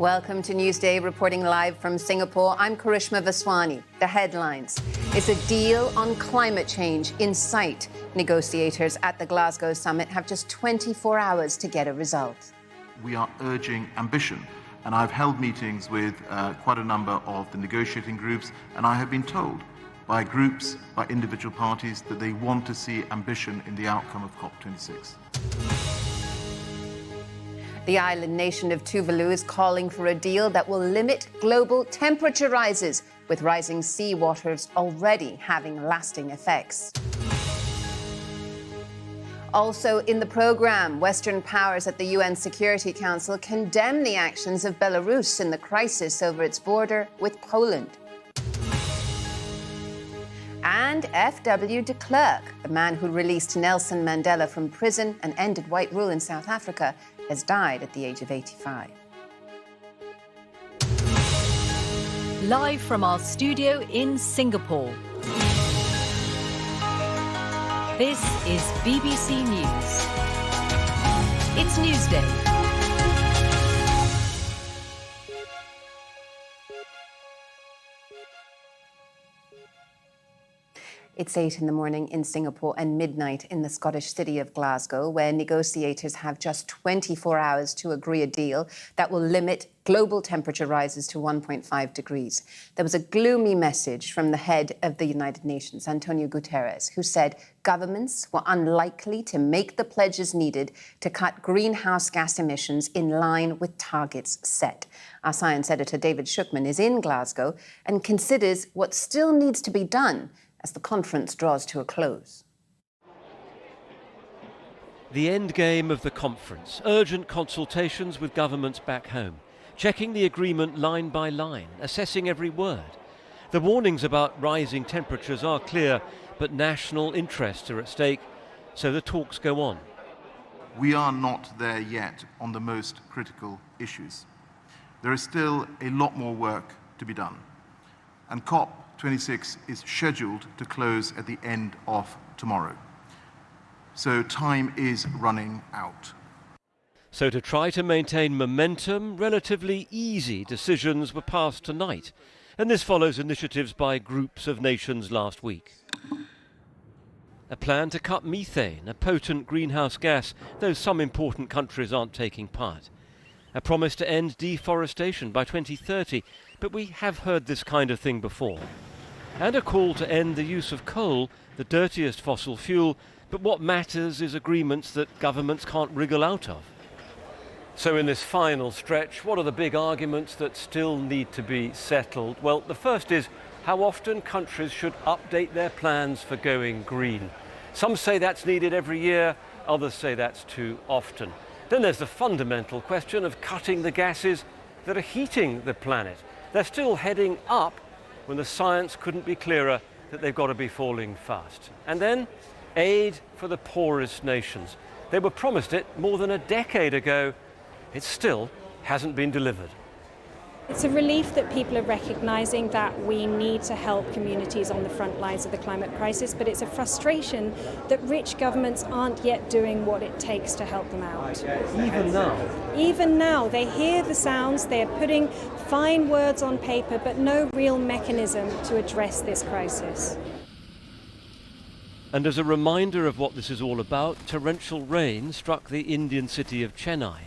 Welcome to Newsday, reporting live from Singapore. I'm Karishma Vaswani. The headlines. Is a deal on climate change in sight? Negotiators at the Glasgow summit have just 24 hours to get a result. We are urging ambition, and I've held meetings with quite a number of the negotiating groups, and I have been told by groups, by individual parties, that they want to see ambition in the outcome of COP26. The island nation of Tuvalu is calling for a deal that will limit global temperature rises, with rising sea waters already having lasting effects. Also in the programme, Western powers at the UN Security Council condemn the actions of Belarus in the crisis over its border with Poland. And F.W. de Klerk, the man who released Nelson Mandela from prison and ended white rule in South Africa, has died at the age of 85. Live from our studio in Singapore. This is BBC News. It's Newsday. It's 8 in the morning in Singapore and midnight in the Scottish city of Glasgow, where negotiators have just 24 hours to agree a deal that will limit global temperature rises to 1.5 degrees. There was a gloomy message from the head of the United Nations, Antonio Guterres, who said governments were unlikely to make the pledges needed to cut greenhouse gas emissions in line with targets set. Our science editor, David Shookman, is in Glasgow and considers what still needs to be done as the conference draws to a close. The end game of the conference, urgent consultations with governments back home, checking the agreement line by line, assessing every word. The warnings about rising temperatures are clear, but national interests are at stake, so the talks go on. We are not there yet on the most critical issues. There is still a lot more work to be done, and COP26 is scheduled to close at the end of tomorrow. So time is running out. So to try to maintain momentum, relatively easy decisions were passed tonight. And this follows initiatives by groups of nations last week. A plan to cut methane, a potent greenhouse gas, though some important countries aren't taking part. A promise to end deforestation by 2030, but we have heard this kind of thing before. And a call to end the use of coal, the dirtiest fossil fuel, but what matters is agreements that governments can't wriggle out of. So in this final stretch, what are the big arguments that still need to be settled? Well, the first is how often countries should update their plans for going green. Some say that's needed every year, others say that's too often. Then there's the fundamental question of cutting the gases that are heating the planet. They're still heading up when the science couldn't be clearer that they've got to be falling fast. And then aid for the poorest nations. They were promised it more than a decade ago. It still hasn't been delivered. It's a relief that people are recognising that we need to help communities on the front lines of the climate crisis, but it's a frustration that rich governments aren't yet doing what it takes to help them out. Even now? Even now. They hear the sounds, they're putting fine words on paper, but no real mechanism to address this crisis. And as a reminder of what this is all about, torrential rain struck the Indian city of Chennai,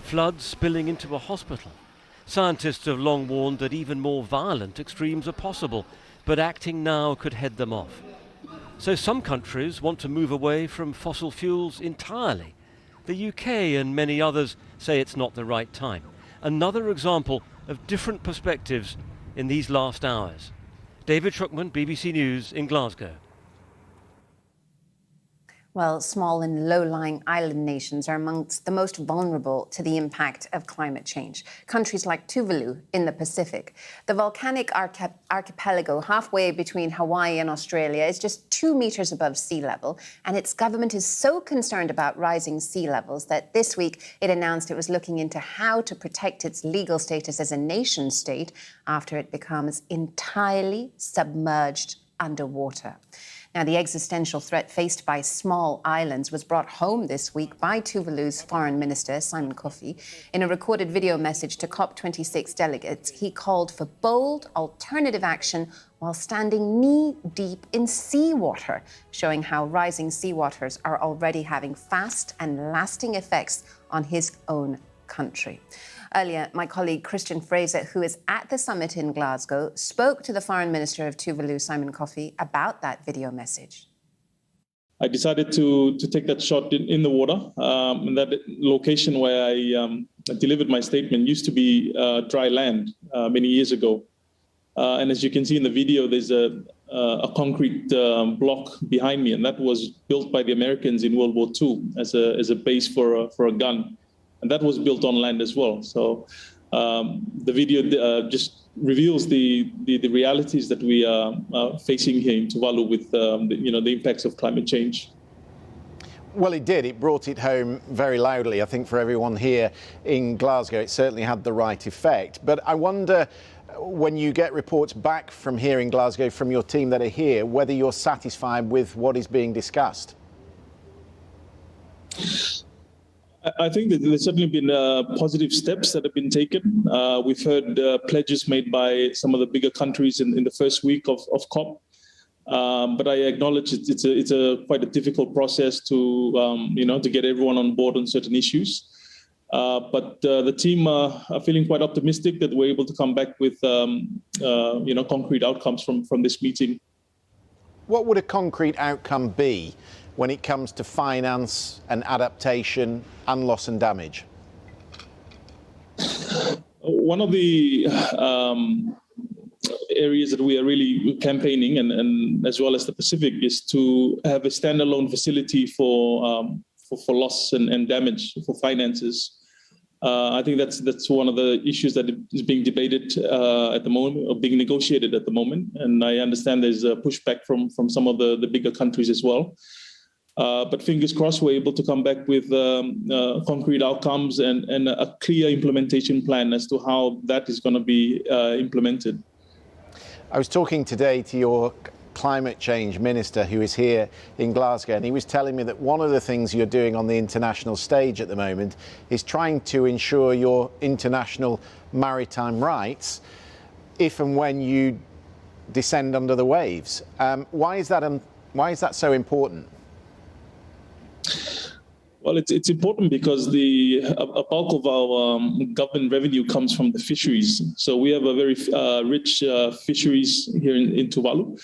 floods spilling into a hospital. Scientists have long warned that even more violent extremes are possible, but acting now could head them off. So some countries want to move away from fossil fuels entirely. The UK and many others say it's not the right time. Another example of different perspectives in these last hours. David Shookman, BBC News in Glasgow. Well, small and low-lying island nations are amongst the most vulnerable to the impact of climate change. Countries like Tuvalu in the Pacific. The volcanic archipelago halfway between Hawaii and Australia is just 2 meters above sea level, and its government is so concerned about rising sea levels that this week it announced it was looking into how to protect its legal status as a nation-state after it becomes entirely submerged underwater. Now, the existential threat faced by small islands was brought home this week by Tuvalu's Foreign Minister, Simon Kofi. In a recorded video message to COP26 delegates, he called for bold alternative action while standing knee-deep in seawater, showing how rising seawaters are already having fast and lasting effects on his own country. Earlier, my colleague Christian Fraser, who is at the summit in Glasgow, spoke to the Foreign Minister of Tuvalu, Simon Kofi, about that video message. I decided to take that shot in the water. And that location where I delivered my statement used to be dry land many years ago. And as you can see in the video, there's a concrete block behind me, and that was built by the Americans in World War II as a base for a gun. And that was built on land as well. So the video just reveals the realities that we are facing here in Tuvalu with the impacts of climate change. Well, it did. It brought it home very loudly. I think for everyone here in Glasgow, it certainly had the right effect. But I wonder, when you get reports back from here in Glasgow, from your team that are here, whether you're satisfied with what is being discussed. I think that there's certainly been positive steps that have been taken. We've heard pledges made by some of the bigger countries in the first week of COP. But I acknowledge it's quite a difficult process to get everyone on board on certain issues. But the team are feeling quite optimistic that we're able to come back with concrete outcomes from this meeting. What would a concrete outcome be when it comes to finance and adaptation and loss and damage? One of the areas that we are really campaigning, and as well as the Pacific, is to have a standalone facility for loss and damage for finances. I think that's one of the issues that is being debated at the moment, or being negotiated at the moment. And I understand there's a pushback from some of the bigger countries as well. But fingers crossed, we're able to come back with concrete outcomes and a clear implementation plan as to how that is going to be implemented. I was talking today to your climate change minister, who is here in Glasgow, and he was telling me that one of the things you're doing on the international stage at the moment is trying to ensure your international maritime rights if and when you descend under the waves. Why is that so important? Well, it's important because a bulk of our government revenue comes from the fisheries. So we have a very rich fisheries here in Tuvalu.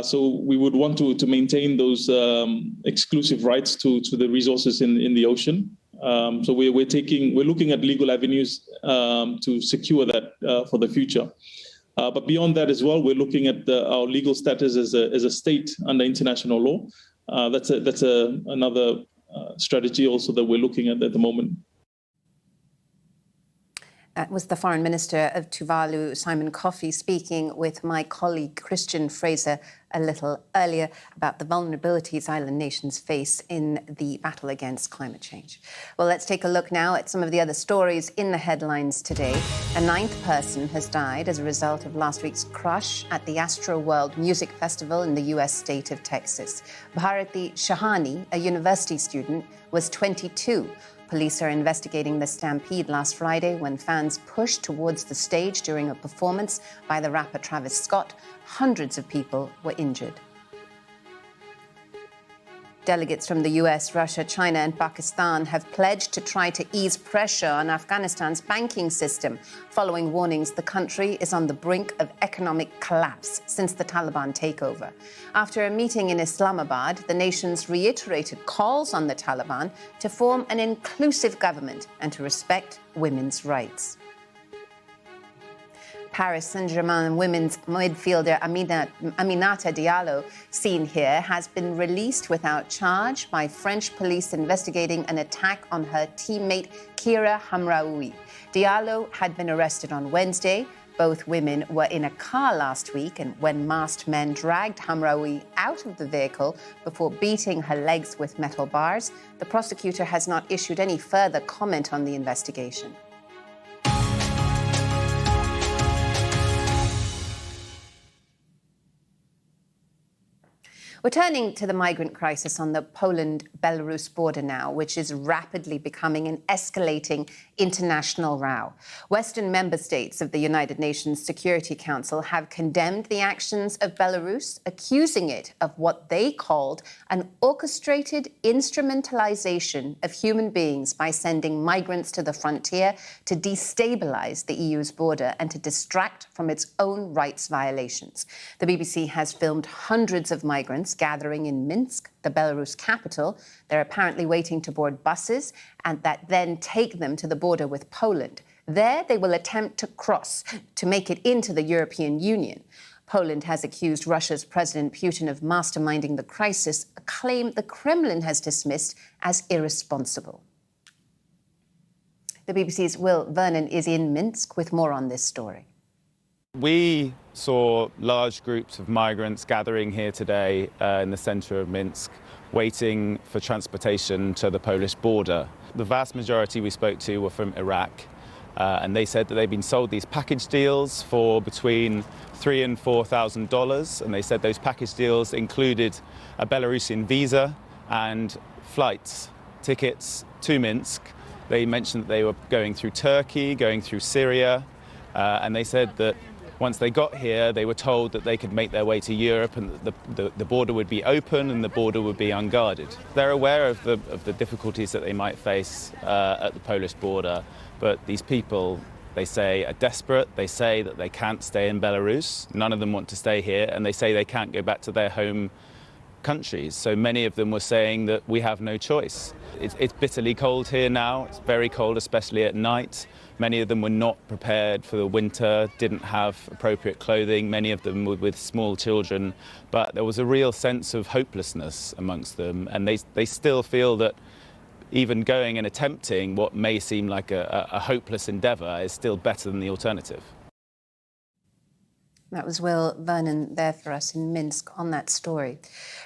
So we would want to maintain those exclusive rights to the resources in the ocean. So we're looking at legal avenues to secure that for the future. But beyond that as well, we're looking at our legal status as a state under international law. That's another strategy also that we're looking at the moment. That was the Foreign Minister of Tuvalu, Simon Kofi, speaking with my colleague Christian Fraser a little earlier about the vulnerabilities island nations face in the battle against climate change. Well, let's take a look now at some of the other stories in the headlines today. A ninth person has died as a result of last week's crush at the Astro World Music Festival in the U.S. state of Texas. Bharati Shahani, a university student, was 22. Police are investigating the stampede last Friday when fans pushed towards the stage during a performance by the rapper Travis Scott. Hundreds of people were injured. Delegates from the US, Russia, China and Pakistan have pledged to try to ease pressure on Afghanistan's banking system, following warnings the country is on the brink of economic collapse since the Taliban takeover. After a meeting in Islamabad, the nations reiterated calls on the Taliban to form an inclusive government and to respect women's rights. Paris Saint-Germain women's midfielder Aminata Diallo, seen here, has been released without charge by French police investigating an attack on her teammate Kira Hamraoui. Diallo had been arrested on Wednesday. Both women were in a car last week, and when masked men dragged Hamraoui out of the vehicle before beating her legs with metal bars. The prosecutor has not issued any further comment on the investigation. We're turning to the migrant crisis on the Poland-Belarus border now, which is rapidly becoming an escalating international row. Western member states of the United Nations Security Council have condemned the actions of Belarus, accusing it of what they called an orchestrated instrumentalization of human beings by sending migrants to the frontier to destabilize the EU's border and to distract from its own rights violations. The BBC has filmed hundreds of migrants gathering in Minsk, the Belarus capital. They're apparently waiting to board buses and that then take them to the border with Poland. There, they will attempt to cross to make it into the European Union. Poland has accused Russia's President Putin of masterminding the crisis, a claim the Kremlin has dismissed as irresponsible. The BBC's Will Vernon is in Minsk with more on this story. We saw large groups of migrants gathering here today in the centre of Minsk, waiting for transportation to the Polish border. The vast majority we spoke to were from Iraq, and they said that they'd been sold these package deals for between $3,000 and $4,000, and they said those package deals included a Belarusian visa and flights, tickets to Minsk. They mentioned that they were going through Turkey, going through Syria, and they said that once they got here, they were told that they could make their way to Europe and that the border would be open and the border would be unguarded. They're aware of the difficulties that they might face at the Polish border, but these people, they say, are desperate. They say that they can't stay in Belarus. None of them want to stay here, and they say they can't go back to their home countries. So many of them were saying that we have no choice. It's bitterly cold here now. It's very cold, especially at night. Many of them were not prepared for the winter, didn't have appropriate clothing. Many of them were with small children. But there was a real sense of hopelessness amongst them. And they still feel that even going and attempting what may seem like a hopeless endeavour is still better than the alternative. That was Will Vernon there for us in Minsk on that story.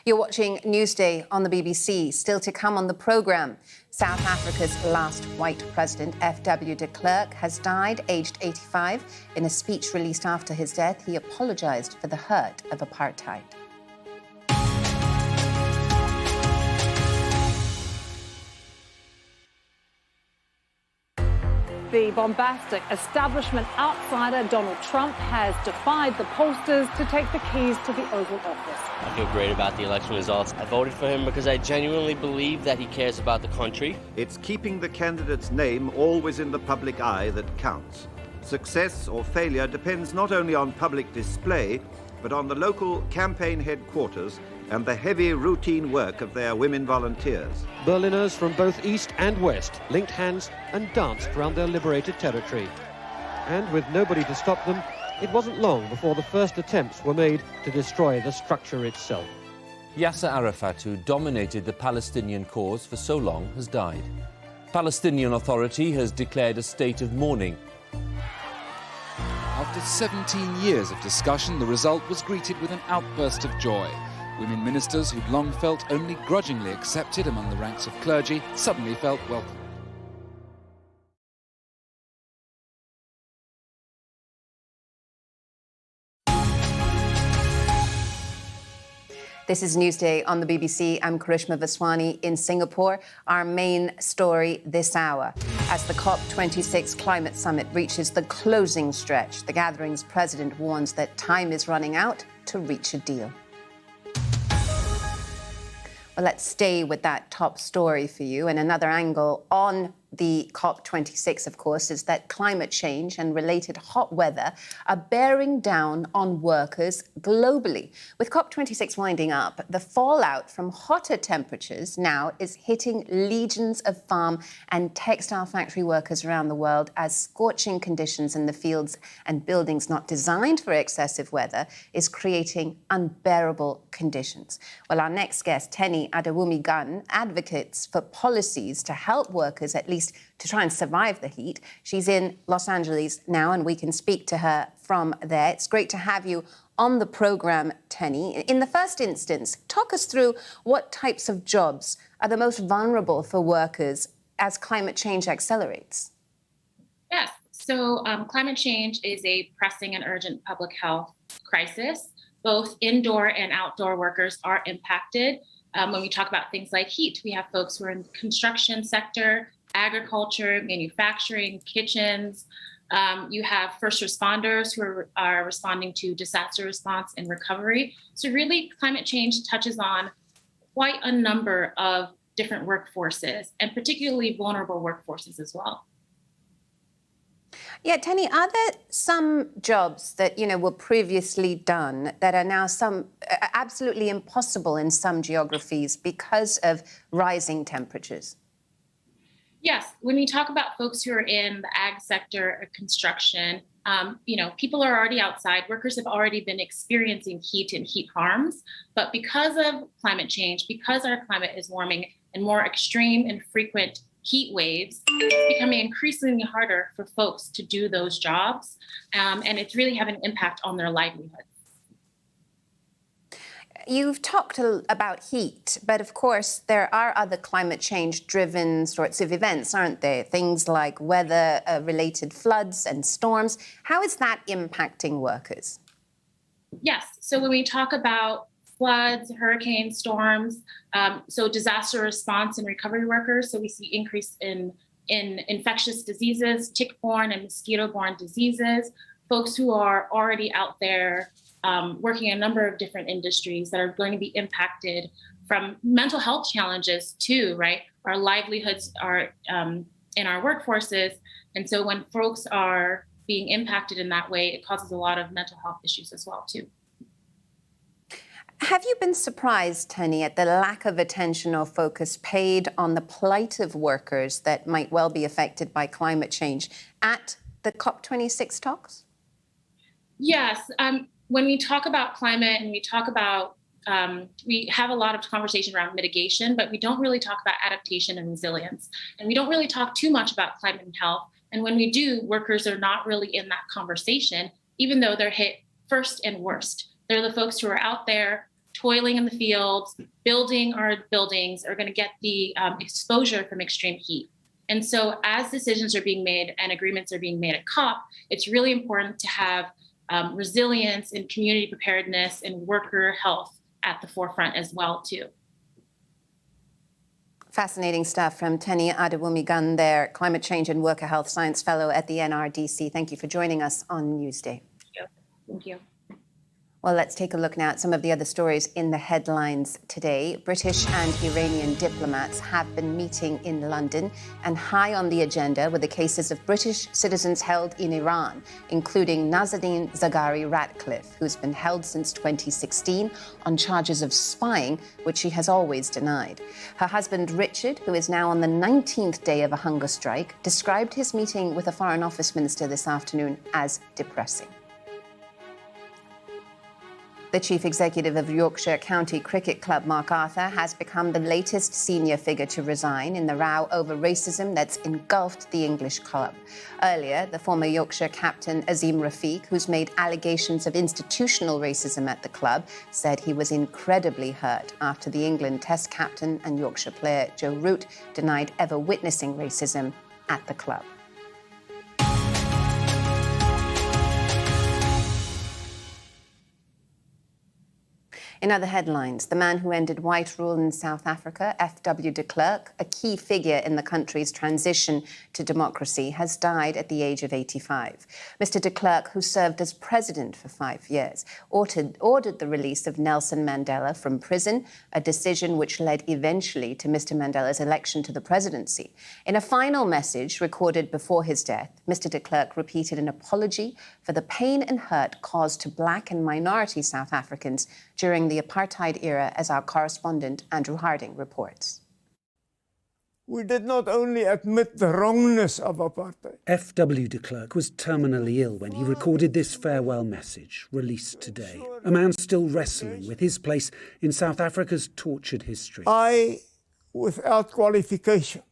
You're watching Newsday on the BBC. Still to come on the programme, South Africa's last white president, F.W. de Klerk, has died, aged 85. In a speech released after his death, he apologised for the hurt of apartheid. The bombastic establishment outsider Donald Trump has defied the pollsters to take the keys to the Oval Office. I feel great about the election results. I voted for him because I genuinely believe that he cares about the country. It's keeping the candidate's name always in the public eye that counts. Success or failure depends not only on public display, but on the local campaign headquarters and the heavy routine work of their women volunteers. Berliners from both east and west linked hands and danced around their liberated territory. And with nobody to stop them, it wasn't long before the first attempts were made to destroy the structure itself. Yasser Arafat, who dominated the Palestinian cause for so long, has died. Palestinian Authority has declared a state of mourning. After 17 years of discussion, the result was greeted with an outburst of joy. Women ministers who'd long felt only grudgingly accepted among the ranks of clergy suddenly felt welcome. This is Newsday on the BBC. I'm Karishma Vaswani in Singapore. Our main story this hour. As the COP26 climate summit reaches the closing stretch, the gathering's president warns that time is running out to reach a deal. Well, let's stay with that top story for you. And another angle on the COP26, of course, is that climate change and related hot weather are bearing down on workers globally. With COP26 winding up, the fallout from hotter temperatures now is hitting legions of farm and textile factory workers around the world as scorching conditions in the fields and buildings not designed for excessive weather is creating unbearable conditions. Well, our next guest, Tenny Adewumi-Gunn, advocates for policies to help workers at least to try and survive the heat. She's in Los Angeles now, and we can speak to her from there. It's great to have you on the programme, Tenny. In the first instance, talk us through what types of jobs are the most vulnerable for workers as climate change accelerates. Yes. So climate change is a pressing and urgent public health crisis. Both indoor and outdoor workers are impacted. When we talk about things like heat, we have folks who are in the construction sector, agriculture, manufacturing, kitchens. You have first responders who are responding to disaster response and recovery. So really, climate change touches on quite a number of different workforces, and particularly vulnerable workforces as well. Yeah, Tenny, are there some jobs that, were previously done that are now absolutely impossible in some geographies because of rising temperatures? Yes, when we talk about folks who are in the ag sector or construction, people are already outside. Workers have already been experiencing heat and heat harms. But because of climate change, because our climate is warming and more extreme and frequent heat waves, it's becoming increasingly harder for folks to do those jobs. And it's really having an impact on their livelihood. You've talked about heat, but of course there are other climate change-driven sorts of events, aren't there? Things like weather-related floods and storms. How is that impacting workers? Yes. So when we talk about floods, hurricane storms, so disaster response and recovery workers, so we see increase in infectious diseases, tick-borne and mosquito-borne diseases, folks who are already out there working in a number of different industries that are going to be impacted from mental health challenges too, right? Our livelihoods are in our workforces. And so when folks are being impacted in that way, it causes a lot of mental health issues as well too. Have you been surprised, Tenny, at the lack of attention or focus paid on the plight of workers that might well be affected by climate change at the COP26 talks? Yes. When we talk about climate and we talk about, we have a lot of conversation around mitigation, but we don't really talk about adaptation and resilience. And we don't really talk too much about climate and health. And when we do, workers are not really in that conversation, even though they're hit first and worst. They're the folks who are out there toiling in the fields, building our buildings, are going to get the exposure from extreme heat. And so as decisions are being made and agreements are being made at COP, it's really important to have resilience and community preparedness and worker health at the forefront as well, too. Fascinating stuff from Tenny Adewumi-Gunn there, Climate Change and Worker Health Science Fellow at the NRDC. Thank you for joining us on Newsday. Thank you. Well, let's take a look now at some of the other stories in the headlines today. British and Iranian diplomats have been meeting in London, and high on the agenda were the cases of British citizens held in Iran, including Nazanin Zaghari-Ratcliffe, who's been held since 2016 on charges of spying, which she has always denied. Her husband, Richard, who is now on the 19th day of a hunger strike, described his meeting with a Foreign Office minister this afternoon as depressing. The chief executive of Yorkshire County Cricket Club, Mark Arthur, has become the latest senior figure to resign in the row over racism that's engulfed the English club. Earlier, the former Yorkshire captain Azim Rafiq, who's made allegations of institutional racism at the club, said he was incredibly hurt after the England Test captain and Yorkshire player Joe Root denied ever witnessing racism at the club. In other headlines, the man who ended white rule in South Africa, F.W. de Klerk, a key figure in the country's transition to democracy, has died at the age of 85. Mr. de Klerk, who served as president for 5 years, ordered the release of Nelson Mandela from prison, a decision which led eventually to Mr. Mandela's election to the presidency. In a final message recorded before his death, Mr. de Klerk repeated an apology for the pain and hurt caused to Black and minority South Africans during the apartheid era, as our correspondent Andrew Harding reports. We did not only admit the wrongness of apartheid. F.W. de Klerk was terminally ill when he recorded this farewell message, released today. A man still wrestling with his place in South Africa's tortured history. I, without qualification,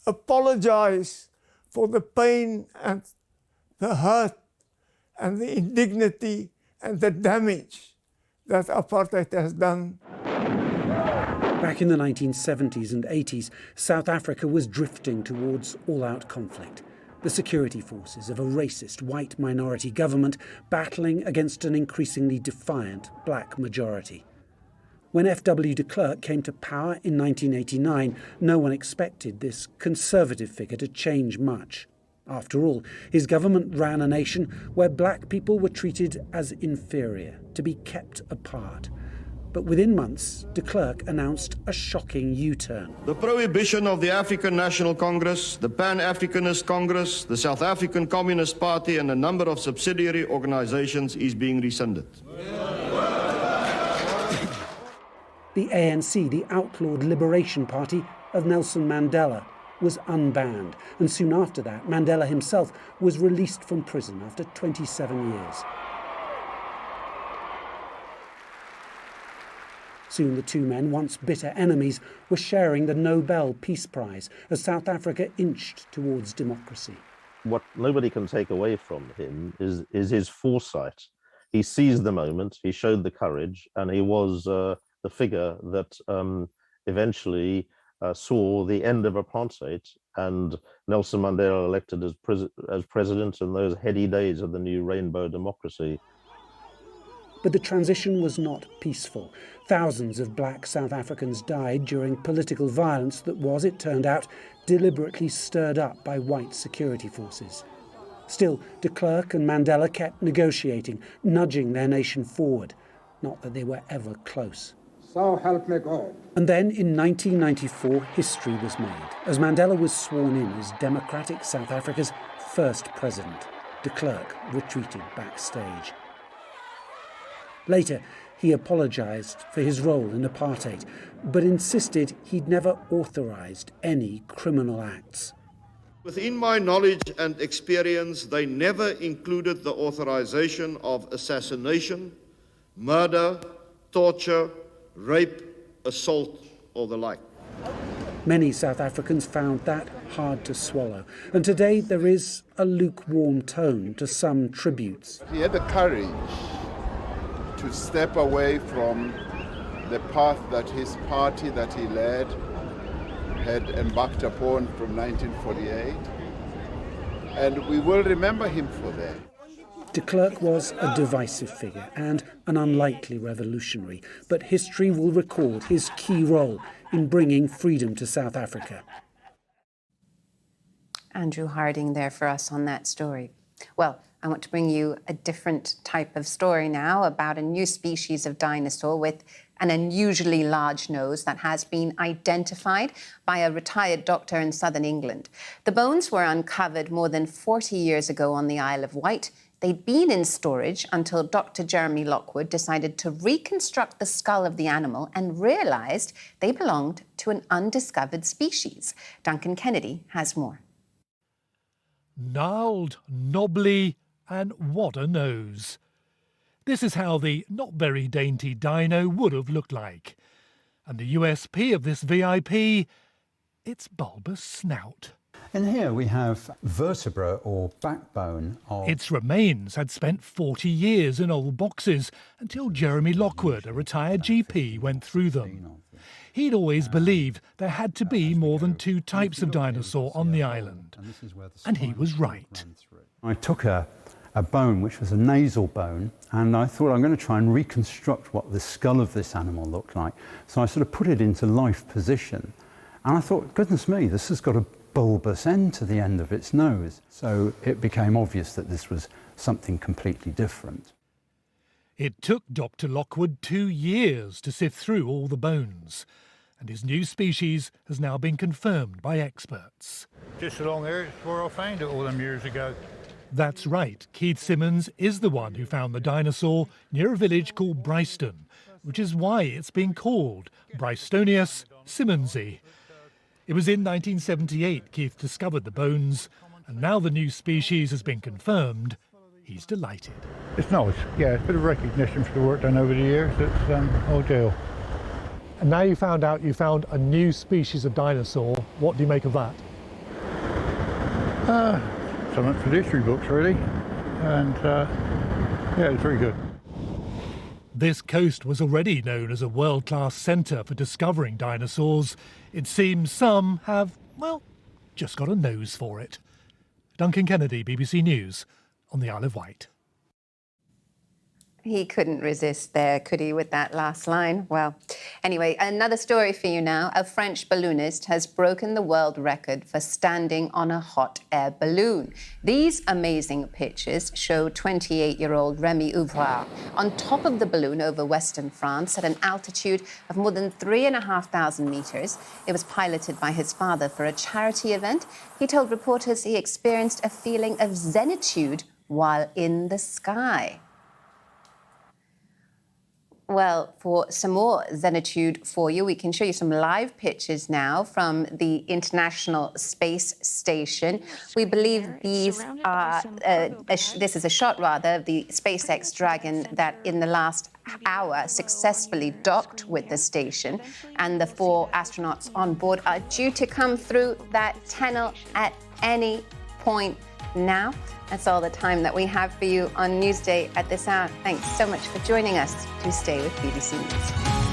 apologize for the pain and the hurt and the indignity and the damage that apartheid has done. Back in the 1970s and 80s, South Africa was drifting towards all-out conflict. the security forces of a racist white minority government battling against an increasingly defiant black majority. When F.W. de Klerk came to power in 1989, no one expected this conservative figure to change much. After all, his government ran a nation where black people were treated as inferior, to be kept apart. But within months, de Klerk announced a shocking U-turn. The prohibition of the African National Congress, the Pan-Africanist Congress, the South African Communist Party and a number of subsidiary organizations is being rescinded. The ANC, the outlawed Liberation Party of Nelson Mandela, was unbanned, and soon after that, Mandela himself was released from prison after 27 years. Soon the two men, once bitter enemies, were sharing the Nobel Peace Prize as South Africa inched towards democracy. What nobody can take away from him is his foresight. He seized the moment, he showed the courage, and he was the figure that eventually saw the end of apartheid and Nelson Mandela elected as president in those heady days of the new rainbow democracy. But the transition was not peaceful. Thousands of black South Africans died during political violence that was, it turned out, deliberately stirred up by white security forces. Still, de Klerk and Mandela kept negotiating, nudging their nation forward. Not that they were ever close. So help me God. And then in 1994, history was made, as Mandela was sworn in as democratic South Africa's first president. De Klerk retreated backstage. Later, he apologised for his role in apartheid, but insisted he'd never authorised any criminal acts. Within my knowledge and experience, they never included the authorization of assassination, murder, torture, rape, assault, or the like. Many South Africans found that hard to swallow, and today there is a lukewarm tone to some tributes. He had the courage to step away from the path that his party that he led had embarked upon from 1948, and we will remember him for that. De Klerk was a divisive figure and an unlikely revolutionary, but history will record his key role in bringing freedom to South Africa. Andrew Harding there for us on that story. Well, I want to bring you a different type of story now about a new species of dinosaur with an unusually large nose that has been identified by a retired doctor in southern England. The bones were uncovered more than 40 years ago on the Isle of Wight. They'd been in storage until Dr. Jeremy Lockwood decided to reconstruct the skull of the animal and realised they belonged to an undiscovered species. Duncan Kennedy has more. Gnarled, knobbly, and what a nose. This is how the not very dainty dino would have looked like. And the USP of this VIP, its bulbous snout. And here we have vertebra or backbone of... Its remains had spent 40 years in old boxes until Jeremy Lockwood, a retired GP, went through them. He'd always believed there had to be more than two types of dinosaur on the island. And he was right. I took a bone which was a nasal bone, and I thought I'm going to try and reconstruct what the skull of this animal looked like. So I sort of put it into life position, and I thought, goodness me, this has got a bulbous end to the end of its nose. So it became obvious that this was something completely different. It took Dr. Lockwood 2 years to sift through all the bones, and his new species has now been confirmed by experts. Just along here, it's where I found it all them years ago. That's right, Keith Simmons is the one who found the dinosaur near a village called Bryston, which is why it's been called Brystonius simmonsii. It was in 1978 Keith discovered the bones, and now the new species has been confirmed. He's delighted. It's nice, yeah, it's a bit of recognition for the work done over the years. It's ideal. And now you found out you found a new species of dinosaur. What do you make of that? Something for the history books, really. And yeah, it's very good. This coast was already known as a world-class centre for discovering dinosaurs. It seems some have, well, just got a nose for it. Duncan Kennedy, BBC News, on the Isle of Wight. He couldn't resist there, could he, with that last line? Well, anyway, another story for you now. A French balloonist has broken the world record for standing on a hot air balloon. These amazing pictures show 28-year-old Rémi Ouvrard on top of the balloon over western France at an altitude of more than 3,500 meters. It was piloted by his father for a charity event. He told reporters he experienced a feeling of zenitude while in the sky. Well, for some more zenitude for you, we can show you some live pictures now from the International Space Station. We believe these are, this is a shot rather, of the SpaceX Dragon that in the last hour successfully docked with the station, and the 4 astronauts on board are due to come through that tunnel at any point now. That's all the time that we have for you on Newsday at this hour. Thanks so much for joining us. Do stay with BBC News.